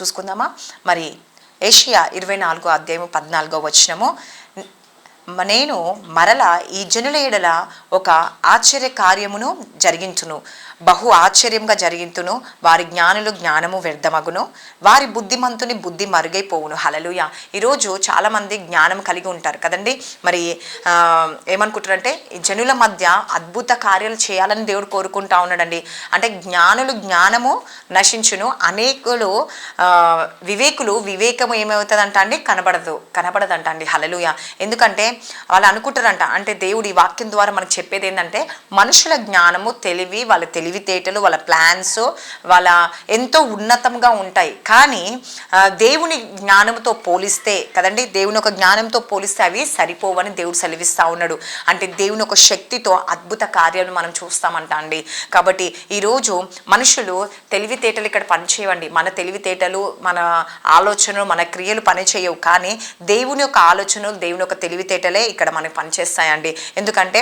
చూసుకుందామా? మరి ఏషియా 24:14 నేను మరల ఈ జనుల ఎడల ఒక ఆశ్చర్య కార్యమును జరిగించును, బహు ఆశ్చర్యంగా జరిగించును. వారి జ్ఞానులు జ్ఞానము వ్యర్థమగును, వారి బుద్ధిమంతుని బుద్ధి మరుగైపోవును. హల్లెలూయా. ఈరోజు చాలామంది జ్ఞానం కలిగి ఉంటారు కదండి. మరి ఏమనుకుంటారంటే ఈ జనుల మధ్య అద్భుత కార్యాలు చేయాలని దేవుడు కోరుకుంటా ఉన్నాడండి. అంటే జ్ఞానులు జ్ఞానము నశించును, అనేకులు వివేకులు వివేకము ఏమవుతుందంట అండి, కనబడదంట అండి. హల్లెలూయా. ఎందుకంటే వాళ్ళు అనుకుంటారంట, అంటే దేవుడు ఈ వాక్యం ద్వారా మనకు చెప్పేది ఏంటంటే మనుషుల జ్ఞానము, తెలివి, వాళ్ళ తెలివితేటలు, వాళ్ళ ప్లాన్స్ వాళ్ళ ఎంతో ఉన్నతంగా ఉంటాయి. కానీ దేవుని జ్ఞానంతో పోలిస్తే కదండి, దేవుని ఒక జ్ఞానంతో పోలిస్తే అవి సరిపోవని దేవుడు సెలవిస్తూ ఉన్నాడు. అంటే దేవుని ఒక శక్తితో అద్భుత కార్యాలను మనం చూస్తామంట అండి. కాబట్టి ఈరోజు మనుషులు తెలివితేటలు ఇక్కడ పనిచేయండి. మన తెలివితేటలు, మన ఆలోచనలు, మన క్రియలు పనిచేయవు. కానీ దేవుని యొక్క ఆలోచనలు, దేవుని యొక్క తెలివితేటలే ఇక్కడ మనకు పనిచేస్తాయండి. ఎందుకంటే